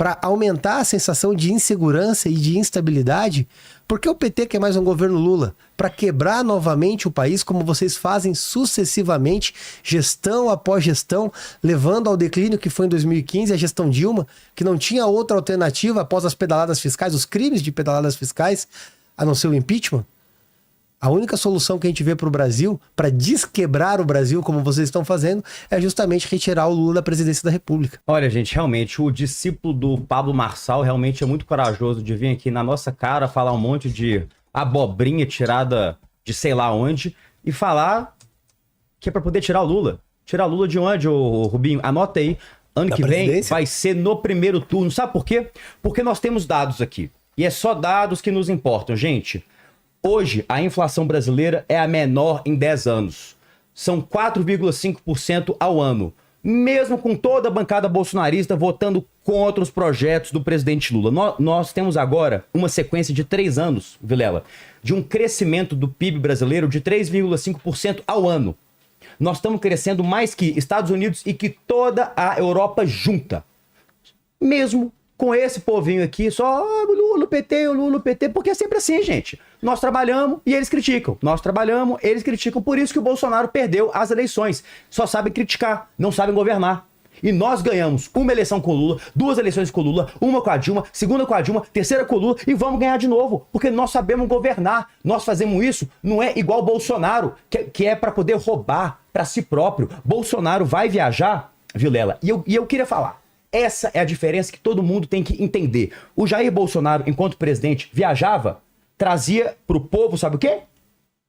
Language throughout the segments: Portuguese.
para aumentar a sensação de insegurança e de instabilidade. Por que o PT quer mais um governo Lula? Para quebrar novamente o país, como vocês fazem sucessivamente, gestão após gestão, levando ao declínio que foi em 2015 a gestão Dilma, que não tinha outra alternativa após as pedaladas fiscais, os crimes de pedaladas fiscais, a não ser o impeachment? A única solução que a gente vê para o Brasil, para desquebrar o Brasil, como vocês estão fazendo, é justamente retirar o Lula da presidência da República. Olha, gente, realmente, o discípulo do Pablo Marçal realmente é muito corajoso de vir aqui na nossa cara falar um monte de abobrinha tirada de sei lá onde e falar que é para poder tirar o Lula. Tirar o Lula de onde, ô Rubinho? Anota aí. Ano Da que vem presidência? vai ser no primeiro turno. Sabe por quê? Porque nós temos dados aqui. E é só dados que nos importam, gente. Hoje, a inflação brasileira é a menor em 10 anos. São 4,5% ao ano. Mesmo com toda a bancada bolsonarista votando contra os projetos do presidente Lula. Nós temos agora uma sequência de 3 anos, Vilela, de um crescimento do PIB brasileiro de 3,5% ao ano. Nós estamos crescendo mais que Estados Unidos e que toda a Europa junta. Mesmo com esse povinho aqui, só Lula, PT, Lula, PT, porque é sempre assim, gente. Nós trabalhamos e eles criticam. Nós trabalhamos, eles criticam. Por isso que o Bolsonaro perdeu as eleições. Só sabem criticar, não sabem governar. E nós ganhamos uma eleição com o Lula, 2 eleições com o Lula, uma com a Dilma, segunda com a Dilma, terceira com o Lula e vamos ganhar de novo, porque nós sabemos governar. Nós fazemos isso, não é igual o Bolsonaro, que é para poder roubar para si próprio. Bolsonaro vai viajar, Vilela, e eu queria falar. Essa é a diferença que todo mundo tem que entender. O Jair Bolsonaro, enquanto presidente, viajava, trazia pro povo, sabe o quê?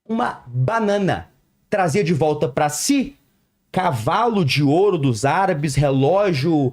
Uma banana. Trazia de volta para si cavalo de ouro dos árabes, relógio,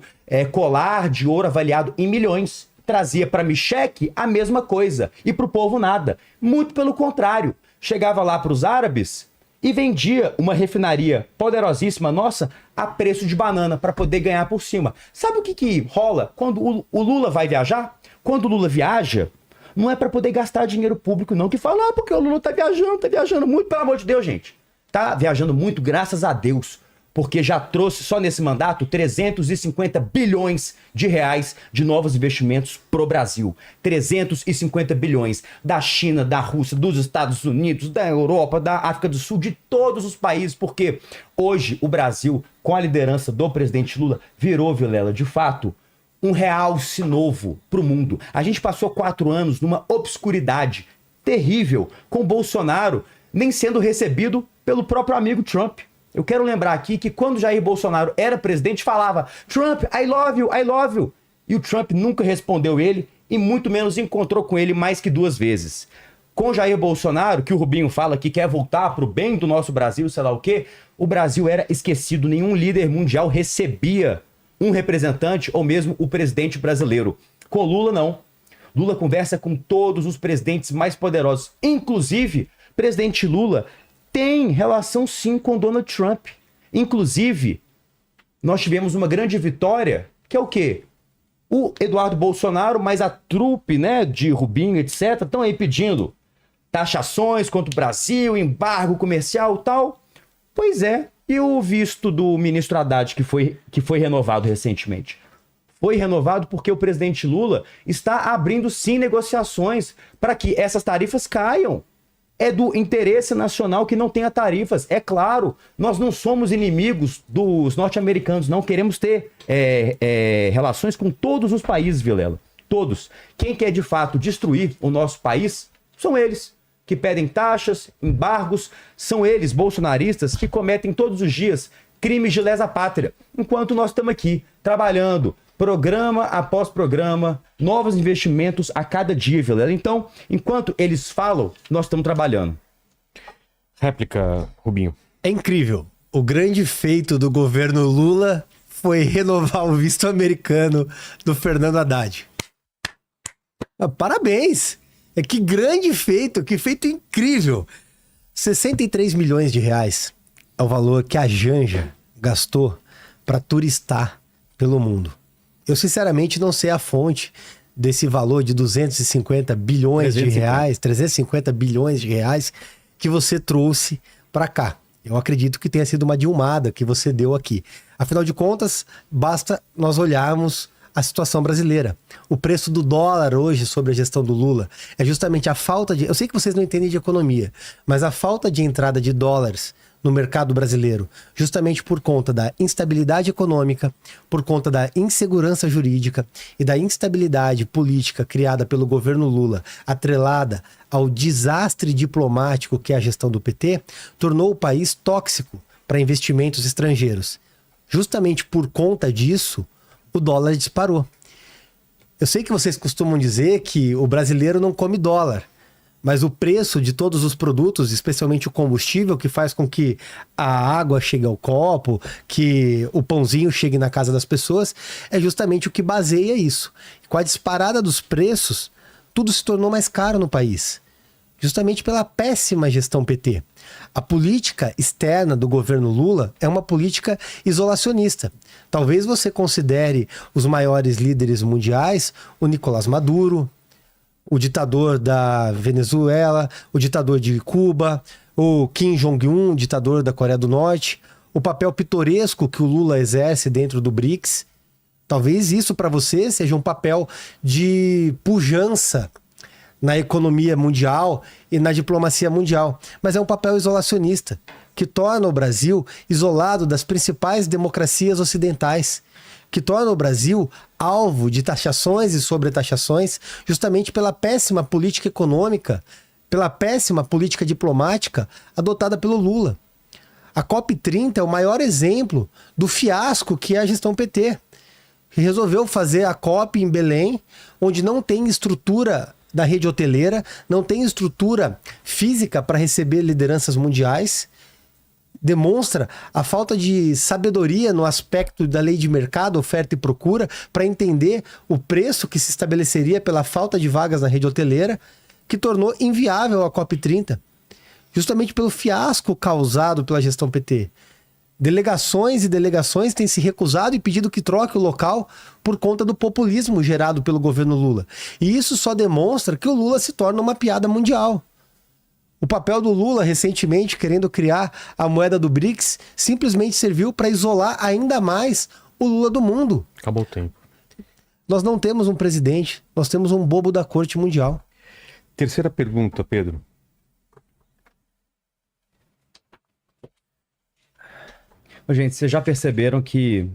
colar de ouro avaliado em milhões. Trazia para Micheque a mesma coisa. E pro povo nada. Muito pelo contrário. Chegava lá pros árabes e vendia uma refinaria poderosíssima nossa a preço de banana para poder ganhar por cima. Sabe o que rola quando o Lula vai viajar? Quando o Lula viaja, não é para poder gastar dinheiro público não, que fala, porque o Lula tá viajando muito, pelo amor de Deus, gente. Tá viajando muito, graças a Deus, porque já trouxe só nesse mandato 350 bilhões de reais de novos investimentos pro Brasil. 350 bilhões da China, da Rússia, dos Estados Unidos, da Europa, da África do Sul, de todos os países, porque hoje o Brasil, com a liderança do presidente Lula, virou, Vilela, de fato, um realce novo pro mundo. A gente passou 4 anos numa obscuridade terrível, com Bolsonaro nem sendo recebido pelo próprio amigo Trump. Eu quero lembrar aqui que quando Jair Bolsonaro era presidente, falava Trump, I love you, I love you. E o Trump nunca respondeu ele e muito menos encontrou com ele mais que 2 vezes. Com Jair Bolsonaro, que o Rubinho fala que quer voltar pro bem do nosso Brasil, sei lá o quê, o Brasil era esquecido. Nenhum líder mundial recebia um representante ou mesmo o presidente brasileiro. Com Lula, não. Lula conversa com todos os presidentes mais poderosos. Inclusive, presidente Lula tem relação sim com Donald Trump. Inclusive, nós tivemos uma grande vitória, que é o quê? O Eduardo Bolsonaro, mais a trupe, né, de Rubinho, etc., estão aí pedindo taxações contra o Brasil, embargo comercial e tal. Pois é, e o visto do ministro Haddad, que foi renovado recentemente? Foi renovado porque o presidente Lula está abrindo sim negociações para que essas tarifas caiam. É do interesse nacional que não tenha tarifas. É claro, nós não somos inimigos dos norte-americanos, não queremos ter relações com todos os países, Vilela. Todos. Quem quer de fato destruir o nosso país são eles, que pedem taxas, embargos, são eles, bolsonaristas, que cometem todos os dias crimes de lesa pátria, enquanto nós estamos aqui trabalhando, programa após programa, novos investimentos a cada dia, Vilela. Então, enquanto eles falam, nós estamos trabalhando. Réplica, Rubinho. É incrível. O grande feito do governo Lula foi renovar o visto americano do Fernando Haddad. Parabéns! Que grande feito, que feito incrível! 63 milhões de reais é o valor que a Janja gastou para turistar pelo mundo. Eu, sinceramente, não sei a fonte desse valor de 250 bilhões de reais, 350 bilhões de reais que você trouxe para cá. Eu acredito que tenha sido uma dilmada que você deu aqui. Afinal de contas, basta nós olharmos a situação brasileira. O preço do dólar hoje sobre a gestão do Lula é justamente a falta de... Eu sei que vocês não entendem de economia, mas a falta de entrada de dólares no mercado brasileiro, justamente por conta da instabilidade econômica, por conta da insegurança jurídica e da instabilidade política criada pelo governo Lula, atrelada ao desastre diplomático que é a gestão do PT, tornou o país tóxico para investimentos estrangeiros. Justamente por conta disso, o dólar disparou. Eu sei que vocês costumam dizer que o brasileiro não come dólar, mas o preço de todos os produtos, especialmente o combustível, que faz com que a água chegue ao copo, que o pãozinho chegue na casa das pessoas, é justamente o que baseia isso. Com a disparada dos preços, tudo se tornou mais caro no país. Justamente pela péssima gestão PT. A política externa do governo Lula é uma política isolacionista. Talvez você considere os maiores líderes mundiais o Nicolás Maduro, o ditador da Venezuela, o ditador de Cuba, o Kim Jong-un, ditador da Coreia do Norte, o papel pitoresco que o Lula exerce dentro do BRICS. Talvez isso para você seja um papel de pujança na economia mundial e na diplomacia mundial. Mas é um papel isolacionista, que torna o Brasil isolado das principais democracias ocidentais, que torna o Brasil alvo de taxações e sobretaxações justamente pela péssima política econômica, pela péssima política diplomática adotada pelo Lula. A COP30 é o maior exemplo do fiasco que é a gestão PT, que resolveu fazer a COP em Belém, onde não tem estrutura da rede hoteleira, não tem estrutura física para receber lideranças mundiais, demonstra a falta de sabedoria no aspecto da lei de mercado, oferta e procura, para entender o preço que se estabeleceria pela falta de vagas na rede hoteleira, que tornou inviável a COP30, justamente pelo fiasco causado pela gestão PT. Delegações e delegações têm se recusado e pedido que troque o local por conta do populismo gerado pelo governo Lula. E isso só demonstra que o Lula se torna uma piada mundial. O papel do Lula, recentemente, querendo criar a moeda do BRICS, simplesmente serviu para isolar ainda mais o Lula do mundo. Acabou o tempo. Nós não temos um presidente, nós temos um bobo da corte mundial. Terceira pergunta, Pedro. Gente, vocês já perceberam que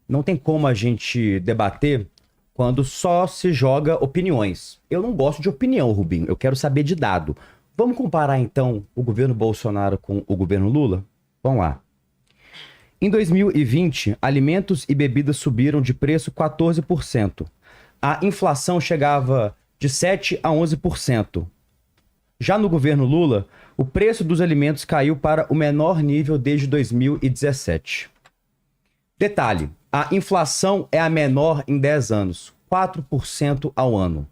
não tem como a gente debater quando só se joga opiniões. Eu não gosto de opinião, Rubinho. Eu quero saber de dado. Vamos comparar, então, o governo Bolsonaro com o governo Lula? Vamos lá. Em 2020, alimentos e bebidas subiram de preço 14%. A inflação chegava de 7% a 11%. Já no governo Lula, o preço dos alimentos caiu para o menor nível desde 2017. Detalhe, a inflação é a menor em 10 anos, 4% ao ano.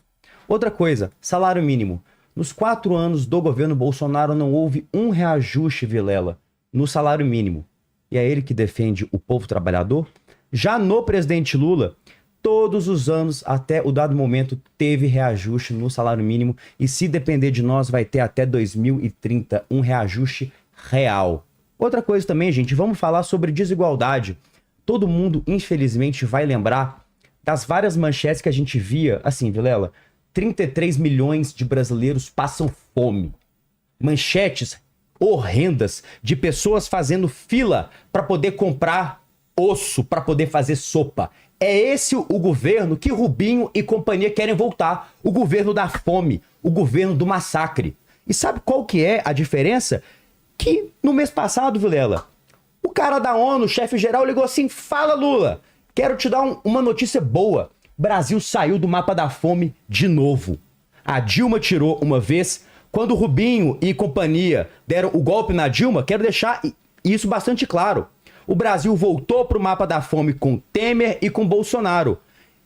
Outra coisa, salário mínimo. Nos 4 anos do governo Bolsonaro não houve um reajuste, Vilela, no salário mínimo. E é ele que defende o povo trabalhador? Já no presidente Lula, todos os anos, até o dado momento, teve reajuste no salário mínimo e se depender de nós, vai ter até 2030 um reajuste real. Outra coisa também, gente, vamos falar sobre desigualdade. Todo mundo, infelizmente, vai lembrar das várias manchetes que a gente via, assim, Vilela, 33 milhões de brasileiros passam fome. Manchetes horrendas de pessoas fazendo fila para poder comprar osso, para poder fazer sopa. É esse o governo que Rubinho e companhia querem voltar. O governo da fome, o governo do massacre. E sabe qual que é a diferença? Que no mês passado, Vilela, o cara da ONU, o chefe geral, ligou assim: fala, Lula, quero te dar uma notícia boa. Brasil saiu do mapa da fome de novo. A Dilma tirou uma vez. Quando Rubinho e companhia deram o golpe na Dilma, quero deixar isso bastante claro. O Brasil voltou para o mapa da fome com Temer e com Bolsonaro.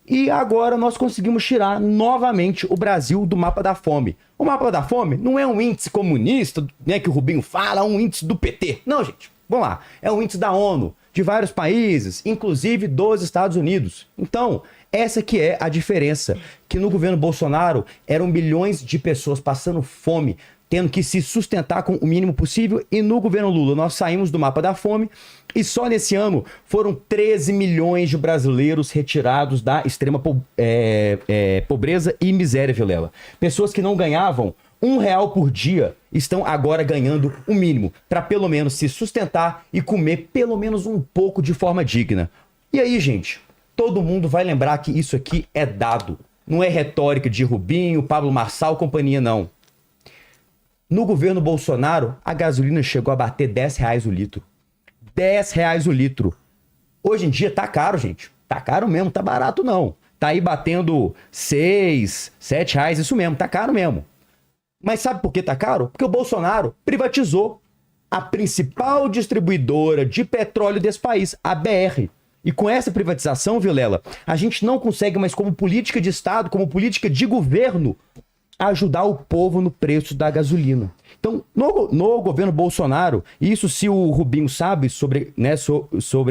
E agora nós conseguimos tirar novamente o Brasil do mapa da fome. O mapa da fome não é um índice comunista, né, que o Rubinho fala, é um índice do PT. Não, gente, vamos lá. É um índice da ONU, de vários países, inclusive dos Estados Unidos. Então, essa que é a diferença. Que no governo Bolsonaro eram milhões de pessoas passando fome, tendo que se sustentar com o mínimo possível, e no governo Lula nós saímos do mapa da fome, e só nesse ano foram 13 milhões de brasileiros retirados da extrema pobreza e miséria, Vilela. Pessoas que não ganhavam R$1 por dia estão agora ganhando o mínimo para pelo menos se sustentar e comer pelo menos um pouco de forma digna. E aí, gente, todo mundo vai lembrar que isso aqui é dado. Não é retórica de Rubinho, Pablo Marçal, companhia, não. No governo Bolsonaro, a gasolina chegou a bater R$10 o litro. R$10 o litro. Hoje em dia tá caro, gente. Tá caro mesmo, tá barato não. Tá aí batendo R$6, R$7, isso mesmo, tá caro mesmo. Mas sabe por que tá caro? Porque o Bolsonaro privatizou a principal distribuidora de petróleo desse país, a BR. E com essa privatização, Vilela, a gente não consegue mais, como política de Estado, como política de governo, ajudar o povo no preço da gasolina. Então, no governo Bolsonaro, isso se o Rubinho sabe sobre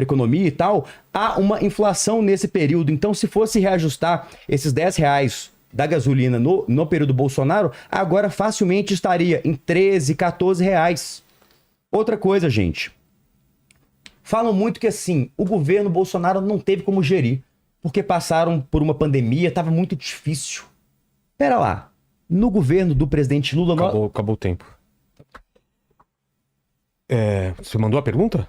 economia e tal, há uma inflação nesse período. Então, se fosse reajustar esses R$10 da gasolina no período Bolsonaro, agora facilmente estaria em R$13, R$14. Outra coisa, gente. Falam muito que assim, o governo Bolsonaro não teve como gerir, porque passaram por uma pandemia, estava muito difícil. Pera lá. No governo do presidente Lula... Acabou o tempo. Você mandou a pergunta?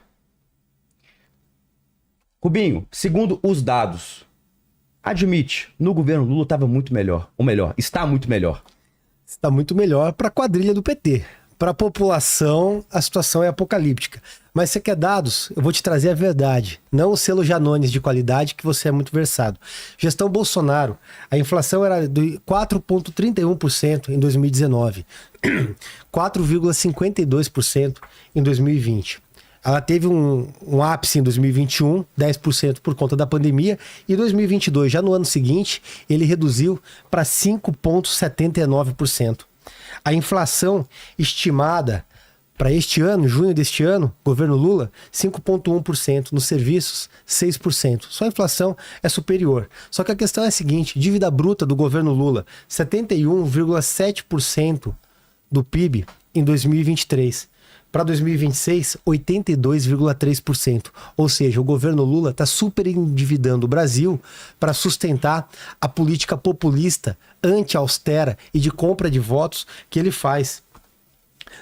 Rubinho, segundo os dados, admite, no governo Lula estava muito melhor. Ou melhor, está muito melhor. Está muito melhor para a quadrilha do PT. Para a população, a situação é apocalíptica. Mas você quer dados? Eu vou te trazer a verdade. Não o selo Janones de qualidade, que você é muito versado. Gestão Bolsonaro. A inflação era de 4,31% em 2019. 4,52% em 2020. Ela teve um ápice em 2021, 10% por conta da pandemia. E em 2022, já no ano seguinte, ele reduziu para 5,79%. A inflação estimada para este ano, junho deste ano, governo Lula, 5,1%. Nos serviços, 6%. Só a inflação é superior. Só que a questão é a seguinte, dívida bruta do governo Lula, 71,7% do PIB em 2023. Para 2026, 82,3%. Ou seja, o governo Lula está super endividando o Brasil para sustentar a política populista, anti-austera e de compra de votos que ele faz.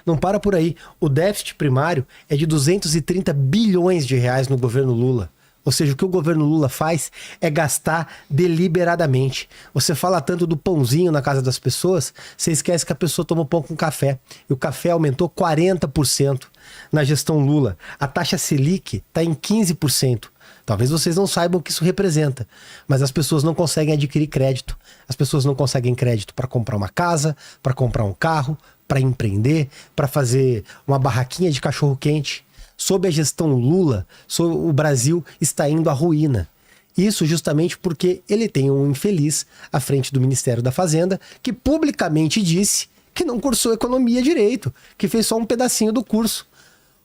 Não para por aí. O déficit primário é de 230 bilhões de reais no governo Lula. Ou seja, o que o governo Lula faz é gastar deliberadamente. Você fala tanto do pãozinho na casa das pessoas, você esquece que a pessoa toma pão com café. E o café aumentou 40% na gestão Lula. A taxa Selic está em 15%. Talvez vocês não saibam o que isso representa, mas as pessoas não conseguem adquirir crédito. As pessoas não conseguem crédito para comprar uma casa, para comprar um carro, para empreender, para fazer uma barraquinha de cachorro-quente. Sob a gestão Lula, o Brasil está indo à ruína. Isso justamente porque ele tem um infeliz à frente do Ministério da Fazenda que publicamente disse que não cursou economia direito, que fez só um pedacinho do curso.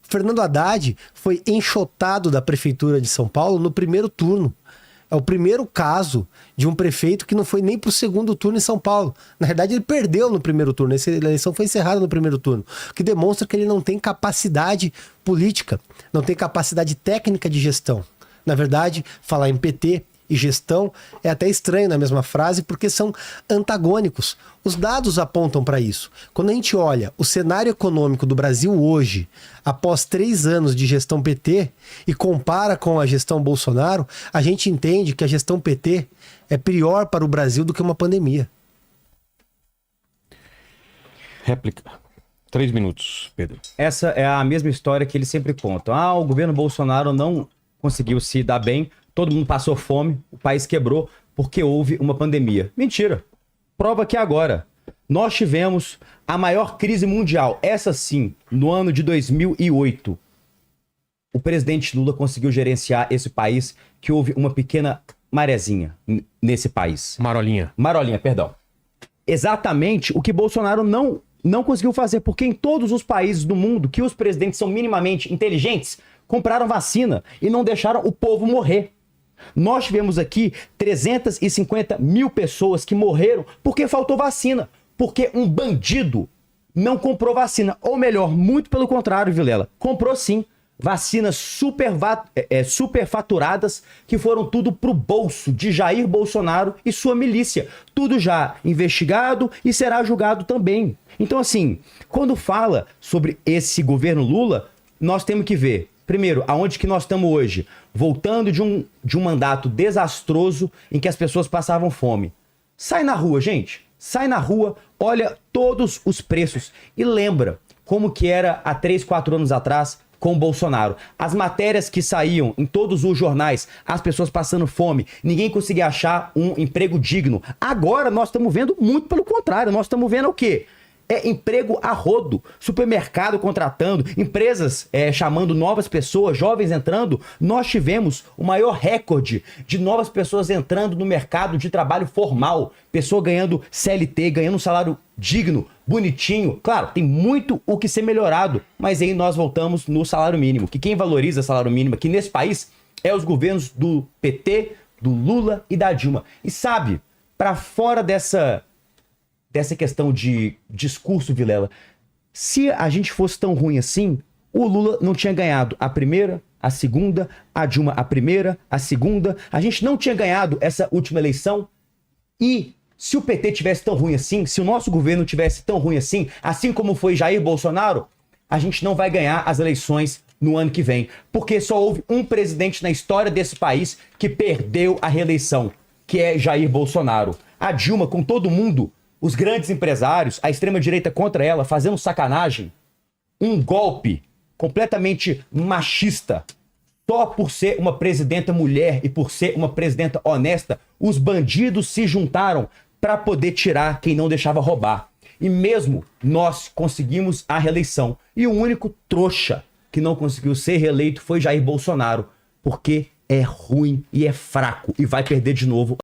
Fernando Haddad foi enxotado da Prefeitura de São Paulo no primeiro turno. É o primeiro caso de um prefeito que não foi nem para o segundo turno em São Paulo. Na verdade, ele perdeu no primeiro turno. Essa eleição foi encerrada no primeiro turno. O que demonstra que ele não tem capacidade política, não tem capacidade técnica de gestão. Na verdade, falar em PT e gestão é até estranho na mesma frase, porque são antagônicos. Os dados apontam para isso. Quando a gente olha o cenário econômico do Brasil hoje, após 3 anos de gestão PT, e compara com a gestão Bolsonaro, a gente entende que a gestão PT é pior para o Brasil do que uma pandemia. Réplica. 3 minutos, Pedro. Essa é a mesma história que eles sempre contam. O governo Bolsonaro não conseguiu se dar bem, todo mundo passou fome, o país quebrou porque houve uma pandemia. Mentira. Prova que agora nós tivemos a maior crise mundial, essa sim, no ano de 2008. O presidente Lula conseguiu gerenciar esse país, que houve uma pequena marezinha nesse país. Marolinha. Marolinha, perdão. Exatamente o que Bolsonaro não conseguiu fazer, porque em todos os países do mundo que os presidentes são minimamente inteligentes, compraram vacina e não deixaram o povo morrer. Nós tivemos aqui 350 mil pessoas que morreram porque faltou vacina. Porque um bandido não comprou vacina. Ou melhor, muito pelo contrário, Vilela. Comprou sim. Vacinas superfaturadas que foram tudo pro bolso de Jair Bolsonaro e sua milícia. Tudo já investigado e será julgado também. Então, assim, quando fala sobre esse governo Lula, nós temos que ver, primeiro, aonde que nós estamos hoje? Voltando de um mandato desastroso em que as pessoas passavam fome. Sai na rua, gente. Sai na rua, olha todos os preços e lembra como que era há 3, 4 anos atrás com o Bolsonaro. As matérias que saíam em todos os jornais, as pessoas passando fome, ninguém conseguia achar um emprego digno. Agora nós estamos vendo muito pelo contrário. Nós estamos vendo o quê? Emprego a rodo, supermercado contratando, empresas chamando novas pessoas, jovens entrando. Nós tivemos o maior recorde de novas pessoas entrando no mercado de trabalho formal. Pessoa ganhando CLT, ganhando um salário digno, bonitinho. Claro, tem muito o que ser melhorado, mas aí nós voltamos no salário mínimo. Que quem valoriza salário mínimo aqui nesse país é os governos do PT, do Lula e da Dilma. E sabe, para fora dessa questão de discurso, Vilela, se a gente fosse tão ruim assim, o Lula não tinha ganhado a primeira, a segunda, a Dilma a primeira, a segunda, a gente não tinha ganhado essa última eleição. E se o PT tivesse tão ruim assim, se o nosso governo tivesse tão ruim assim como foi Jair Bolsonaro, a gente não vai ganhar as eleições no ano que vem, porque só houve um presidente na história desse país que perdeu a reeleição, que é Jair Bolsonaro. A Dilma, com todo mundo, os grandes empresários, a extrema-direita contra ela, fazendo sacanagem, um golpe completamente machista, só por ser uma presidenta mulher e por ser uma presidenta honesta, os bandidos se juntaram para poder tirar quem não deixava roubar. E mesmo nós conseguimos a reeleição. E o único trouxa que não conseguiu ser reeleito foi Jair Bolsonaro, porque é ruim e é fraco e vai perder de novo.